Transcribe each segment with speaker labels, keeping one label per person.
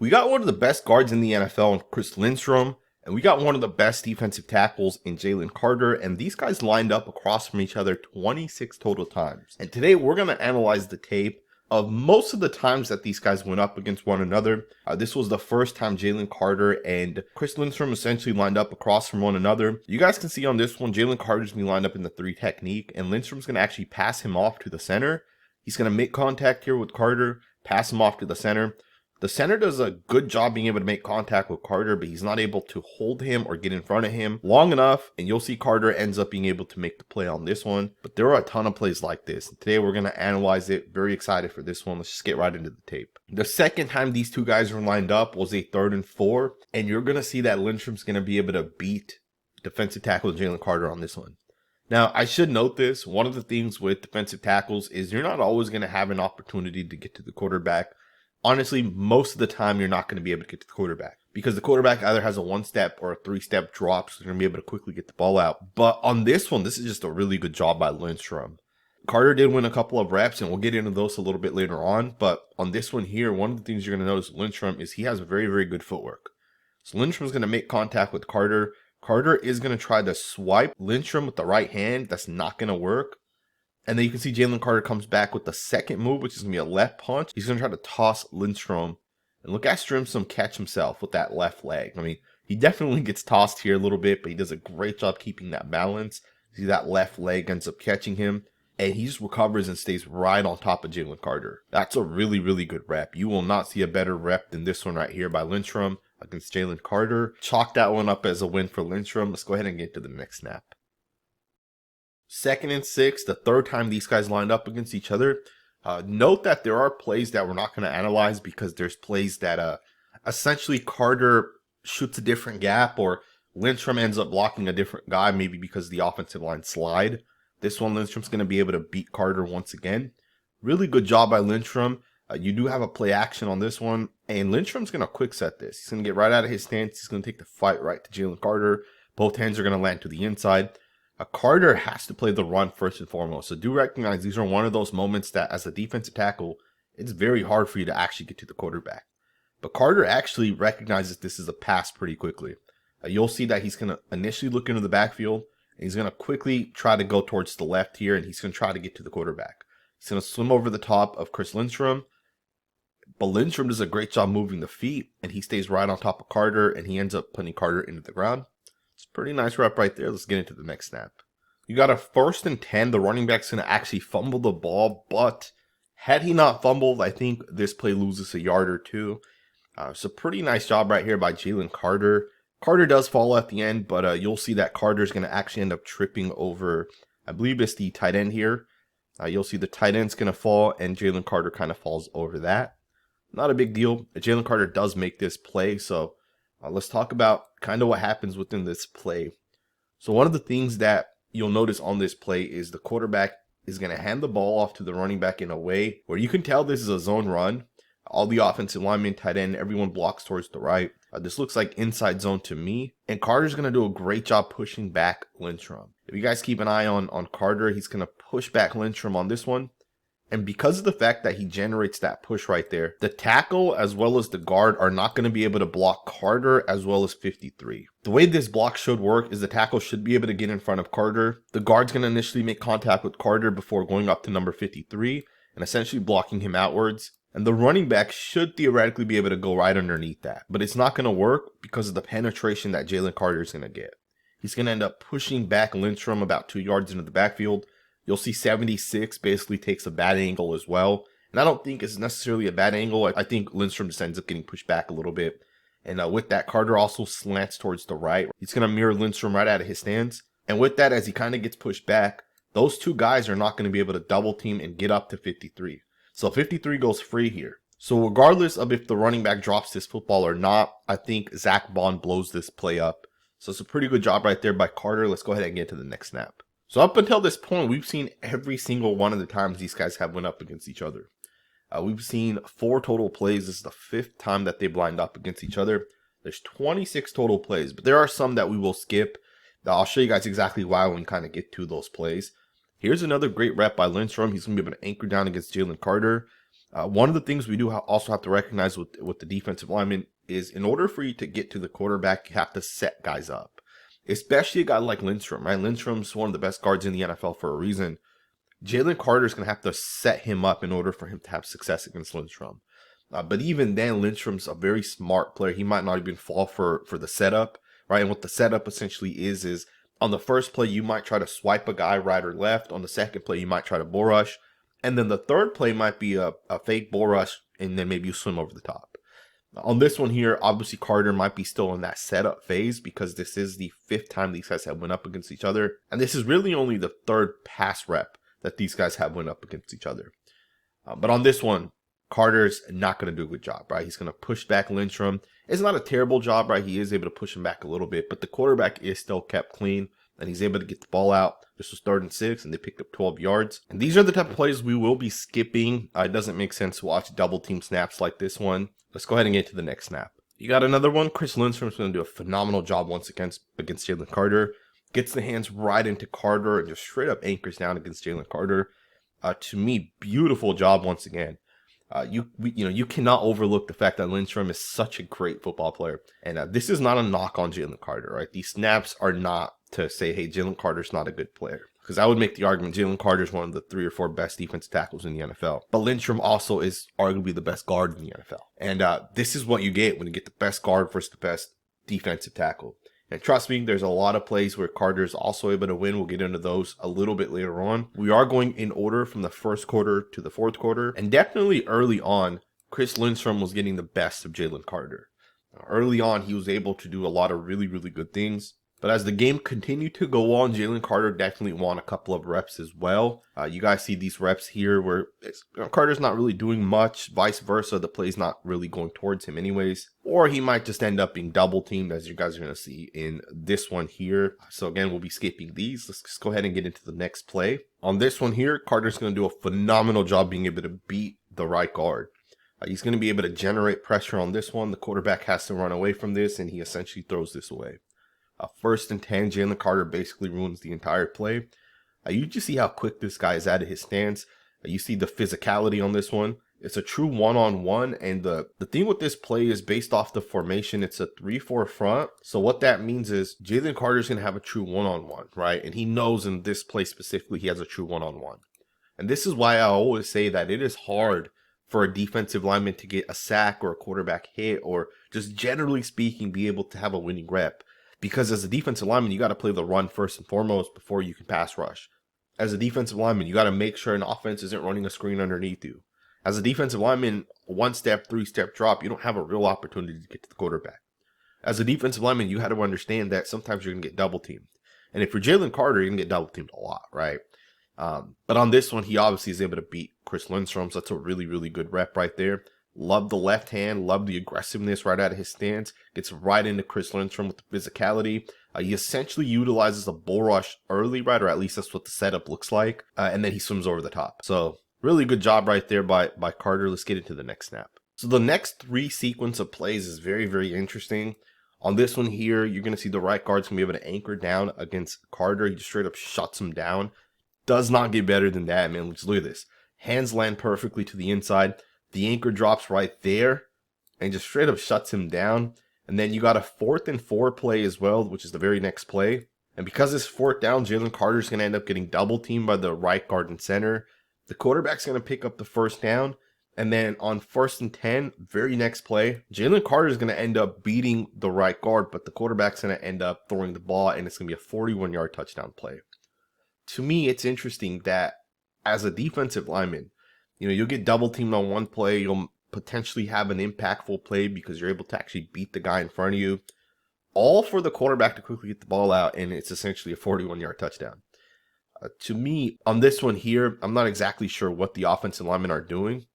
Speaker 1: We got one of the best guards in the NFL in Chris Lindstrom, and we got one of the best defensive tackles in Jalen Carter, and these guys lined up across from each other 26 total times. And today we're going to analyze the tape of most of the times that these guys went up against one another. This was the first time Jalen Carter and Chris Lindstrom essentially lined up across from one another. You guys can see on this one, Jalen Carter's going to be lined up in the 3 technique, and Lindstrom's going to actually pass him off to the center. He's going to make contact here with Carter, pass him off to the center. The center does a good job being able to make contact with Carter, but he's not able to hold him or get in front of him long enough, and you'll see Carter ends up being able to make the play on this one. But there are a ton of plays like this. Today we're going to analyze it. Very excited for this one. Let's just get right into the tape. The second time these two guys were lined up was a 3rd and 4, and you're going to see that Lindstrom's going to be able to beat defensive tackle Jalen Carter on this one. Now, I should note this. One of the things with defensive tackles is you're not always going to have an opportunity to get to the quarterback. Honestly, most of the time, you're not going to be able to get to the quarterback because the quarterback either has a 1-step or a 3-step drop, so you're going to be able to quickly get the ball out. But on this one, this is just a really good job by Lindstrom. Carter did win a couple of reps, and we'll get into those a little bit later on. But on this one here, one of the things you're going to notice with Lindstrom is he has very, very good footwork. So Lindstrom's going to make contact with Carter. Carter is going to try to swipe Lindstrom with the right hand. That's not going to work. And then you can see Jalen Carter comes back with the second move, which is going to be a left punch. He's going to try to toss Lindstrom. And look at Lindstrom catch himself with that left leg. I mean, he definitely gets tossed here a little bit, but he does a great job keeping that balance. See, that left leg ends up catching him. And he just recovers and stays right on top of Jalen Carter. That's a really, really good rep. You will not see a better rep than this one right here by Lindstrom against Jalen Carter. Chalk that one up as a win for Lindstrom. Let's go ahead and get to the next snap. 2nd and 6, the 3rd time these guys lined up against each other. Note that there are plays that we're not going to analyze because there's plays that essentially Carter shoots a different gap or Lindstrom ends up blocking a different guy, maybe because the offensive line slide. This one, Lindstrom's going to be able to beat Carter once again. Really good job by Lindstrom. You do have a play action on this one, and Lindstrom's going to quick set this. He's going to get right out of his stance. He's going to take the fight right to Jalen Carter. Both hands are going to land to the inside. Carter has to play the run first and foremost. So do recognize these are one of those moments that as a defensive tackle, it's very hard for you to actually get to the quarterback. But Carter actually recognizes this is a pass pretty quickly. You'll see that he's going to initially look into the backfield. And he's going to quickly try to go towards the left here, and he's going to try to get to the quarterback. He's going to swim over the top of Chris Lindstrom. But Lindstrom does a great job moving the feet, and he stays right on top of Carter, and he ends up putting Carter into the ground. It's a pretty nice rep right there. Let's get into the next snap. You got a 1st and 10. The running back's going to actually fumble the ball, but had he not fumbled, I think this play loses a yard or two. It's a pretty nice job right here by Jalen Carter. Carter does fall at the end, but you'll see that Carter's going to actually end up tripping over, I believe it's the tight end here. You'll see the tight end's going to fall, and Jalen Carter kind of falls over that. Not a big deal. Jalen Carter does make this play, so let's talk about kind of what happens within this play. So one of the things that you'll notice on this play is the quarterback is going to hand the ball off to the running back in a way where you can tell this is a zone run. All the offensive linemen, tight end, everyone blocks towards the right. This looks like inside zone to me. And Carter's going to do a great job pushing back Lindstrom. If you guys keep an eye on Carter, he's going to push back Lindstrom on this one. And because of the fact that he generates that push right there, the tackle as well as the guard are not going to be able to block Carter as well as 53. The way this block should work is the tackle should be able to get in front of Carter. The guard's going to initially make contact with Carter before going up to number 53 and essentially blocking him outwards. And the running back should theoretically be able to go right underneath that. But it's not going to work because of the penetration that Jalen Carter is going to get. He's going to end up pushing back Lindstrom about 2 yards into the backfield. You'll see 76 basically takes a bad angle as well. And I don't think it's necessarily a bad angle. I think Lindstrom just ends up getting pushed back a little bit. And with that, Carter also slants towards the right. He's going to mirror Lindstrom right out of his stance. And with that, as he kind of gets pushed back, those two guys are not going to be able to double team and get up to 53. So 53 goes free here. So regardless of if the running back drops this football or not, I think Zach Bond blows this play up. So it's a pretty good job right there by Carter. Let's go ahead and get to the next snap. So up until this point, we've seen every single one of the times these guys have went up against each other. We've seen 4 total plays. This is the 5th time that they've lined up against each other. There's 26 total plays, but there are some that we will skip. I'll show you guys exactly why when we kind of get to those plays. Here's another great rep by Lindstrom. He's going to be able to anchor down against Jalen Carter. One of the things we do also have to recognize with the defensive lineman is in order for you to get to the quarterback, you have to set guys up. Especially a guy like Lindstrom, right? Lindstrom's one of the best guards in the NFL for a reason. Jalen Carter's going to have to set him up in order for him to have success against Lindstrom. But even then, Lindstrom's a very smart player. He might not even fall for the setup, right? And what the setup essentially is on the first play, you might try to swipe a guy right or left. On the second play, you might try to bull rush. And then the third play might be a fake bull rush, and then maybe you swim over the top. On this one here, obviously Carter might be still in that setup phase because this is the 5th time these guys have went up against each other. And this is really only the 3rd pass rep that these guys have went up against each other. But on this one, Carter's not going to do a good job, right? He's going to push back Lindstrom. It's not a terrible job, right? He is able to push him back a little bit, but the quarterback is still kept clean, and he's able to get the ball out. This was 3rd and 6, and they picked up 12 yards. And these are the type of plays we will be skipping. It doesn't make sense to watch double team snaps like this one. Let's go ahead and get to the next snap. You got another one. Chris Lindstrom's going to do a phenomenal job once against Jalen Carter. Gets the hands right into Carter and just straight up anchors down against Jalen Carter. To me, beautiful job once again. You cannot overlook the fact that Lindstrom is such a great football player. And this is not a knock on Jalen Carter, right? These snaps are not to say, hey, Jalen Carter's not a good player. Because I would make the argument Jalen Carter is one of the 3 or 4 best defensive tackles in the NFL. But Lindstrom also is arguably the best guard in the NFL. And this is what you get when you get the best guard versus the best defensive tackle. And trust me, there's a lot of plays where Carter's also able to win. We'll get into those a little bit later on. We are going in order from the 1st quarter to the 4th quarter. And definitely early on, Chris Lindstrom was getting the best of Jalen Carter. Early on, he was able to do a lot of really, really good things. But as the game continued to go on, Jalen Carter definitely won a couple of reps as well. You guys see these reps here where Carter's not really doing much, vice versa. The play's not really going towards him anyways. Or he might just end up being double teamed, as you guys are going to see in this one here. So again, we'll be skipping these. Let's just go ahead and get into the next play. On this one here, Carter's going to do a phenomenal job being able to beat the right guard. He's going to be able to generate pressure on this one. The quarterback has to run away from this, and he essentially throws this away. 1st and 10, Jalen Carter basically ruins the entire play. You just see how quick this guy is out of his stance. You see the physicality on this one. It's a true one-on-one, and the thing with this play is based off the formation. It's a 3-4 front. So what that means is Jalen Carter's going to have a true one-on-one, right? And he knows in this play specifically he has a true one-on-one. And this is why I always say that it is hard for a defensive lineman to get a sack or a quarterback hit or just generally speaking be able to have a winning rep. Because as a defensive lineman, you got to play the run first and foremost before you can pass rush. As a defensive lineman, you got to make sure an offense isn't running a screen underneath you. As a defensive lineman, 1-step, 3-step drop, you don't have a real opportunity to get to the quarterback. As a defensive lineman, you had to understand that sometimes you're going to get double teamed. And if you're Jalen Carter, you're going to get double teamed a lot, right? But on this one, he obviously is able to beat Chris Lindstrom, so that's a really, really good rep right there. Love the left hand, love the aggressiveness right out of his stance. Gets right into Chris Lindstrom with the physicality. He essentially utilizes a bull rush early, right? Or at least that's what the setup looks like. And then he swims over the top. So really good job right there by Carter. Let's get into the next snap. So the next 3 sequence of plays is very, very interesting. On this one here, you're going to see the right guard's going to be able to anchor down against Carter. He just straight up shuts him down. Does not get better than that, man. Just look at this. Hands land perfectly to the inside. The anchor drops right there and just straight up shuts him down. And then you got a 4th and 4 play as well, which is the very next play. And because it's 4th down, Jalen Carter's going to end up getting double teamed by the right guard and center. The quarterback's going to pick up the 1st down. And then on 1st and 10, very next play, Jalen Carter's going to end up beating the right guard, but the quarterback's going to end up throwing the ball, and it's going to be a 41-yard touchdown play. To me, it's interesting that as a defensive lineman, you'll get double teamed on one play. You'll potentially have an impactful play because you're able to actually beat the guy in front of you. All for the quarterback to quickly get the ball out, and it's essentially a 41-yard touchdown. To me, on this one here, I'm not exactly sure what the offensive linemen are doing.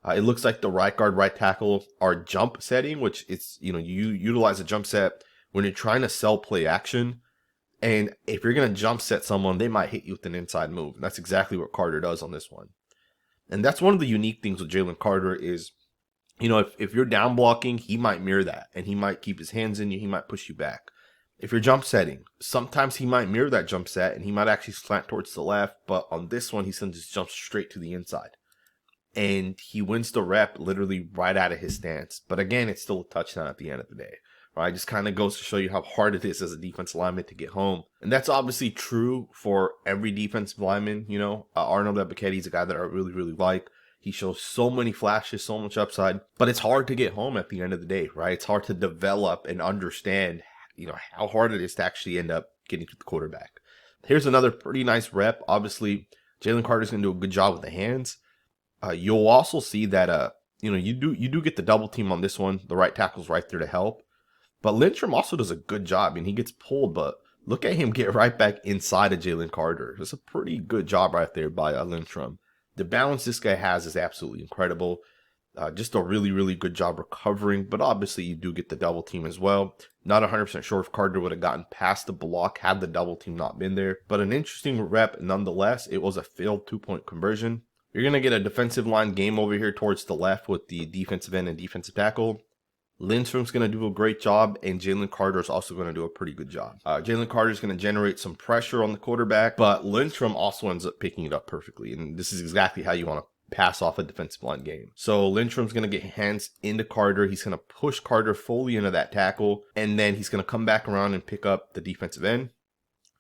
Speaker 1: It looks like the right guard, right tackle are jump setting, which it's, you utilize a jump set when you're trying to sell play action. And if you're going to jump set someone, they might hit you with an inside move. And that's exactly what Carter does on this one. And that's one of the unique things with Jalen Carter is, if you're down blocking, he might mirror that. And he might keep his hands in you. He might push you back. If you're jump setting, sometimes he might mirror that jump set. And he might actually slant towards the left. But on this one, he just jumps straight to the inside. and he wins the rep literally right out of his stance. But again, it's still a touchdown at the end of the day. Right, just kind of goes to show you how hard it is as a defensive lineman to get home. And that's obviously true for every defensive lineman. You know, Arnold Ebiketie is a guy that I really like. He shows so many flashes, so much upside, but it's hard to get home at the end of the day, right? It's hard to develop and understand, you know, how hard it is to actually end up getting to the quarterback. Here's another pretty nice rep. Obviously, Jalen Carter's going to do a good job with the hands. You'll also see that, you know, you do get the double team on this one. The right tackle's right there to help. But Lindstrom also does a good job, and he gets pulled, but look at him get right back inside of Jalen Carter. It's a pretty good job right there by Lindstrom. The balance this guy has is absolutely incredible. Just a really good job recovering, but obviously you do get the double team as well. Not 100% sure if Carter would have gotten past the block had the double team not been there, but an interesting rep nonetheless. It was a failed 2-point conversion. You're going to get a defensive line game over here towards the left with the defensive end and defensive tackle. Lindstrom's going to do a great job, and Jalen Carter is also going to do a pretty good job. Jalen Carter is going to generate some pressure on the quarterback, but Lindstrom also ends up picking it up perfectly, and this is exactly how you want to pass off a defensive line game. So Lindstrom's going to get hands into Carter. He's going to push Carter fully into that tackle, and then he's going to come back around and pick up the defensive end.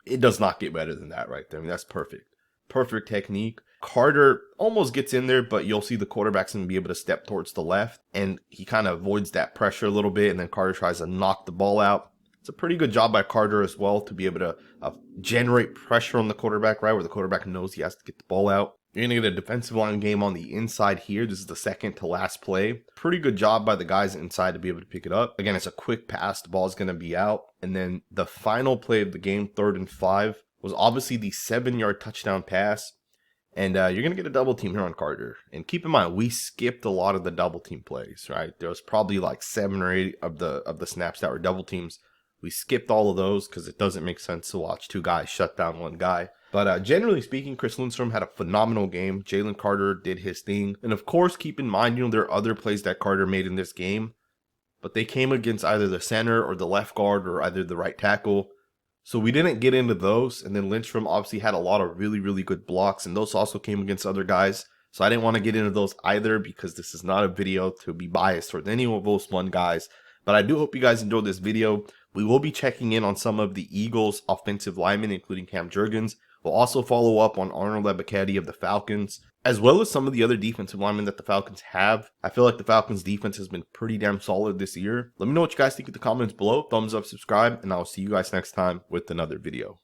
Speaker 1: It does not get better than that right there. I mean, that's perfect. Perfect technique. Carter almost gets in there, but you'll see the quarterback's going to be able to step towards the left, and he kind of avoids that pressure a little bit, and then Carter tries to knock the ball out. It's a pretty good job by Carter as well to be able to generate pressure on the quarterback, right, where the quarterback knows he has to get the ball out. You're going to get a defensive line game on the inside here. This is the second to last play. Pretty good job by the guys inside to be able to pick it up. Again, it's a quick pass. The ball's going to be out. And then the final play of the game, 3rd and 5, was obviously the 7-yard touchdown pass. And you're going to get a double team here on Carter. And keep in mind, we skipped a lot of the double team plays, right? There was probably like 7 or 8 of the snaps that were double teams. We skipped all of those because it doesn't make sense to watch 2 guys shut down 1 guy. But generally speaking, Chris Lindstrom had a phenomenal game. Jalen Carter did his thing. And of course, keep in mind, you know, there are other plays that Carter made in this game, but they came against either the center or the left guard or either the right tackle. So we didn't get into those. And then Lindstrom obviously had a lot of really good blocks, and those also came against other guys. So I didn't want to get into those either because this is not a video to be biased towards any of those 1 guys. But I do hope you guys enjoyed this video. We will be checking in on some of the Eagles offensive linemen, including Cam Jurgens. We'll also follow up on Arnold Ebiketie of the Falcons, as well as some of the other defensive linemen that the Falcons have. I feel like the Falcons defense has been pretty damn solid this year. Let me know what you guys think in the comments below. Thumbs up, subscribe, and I'll see you guys next time with another video.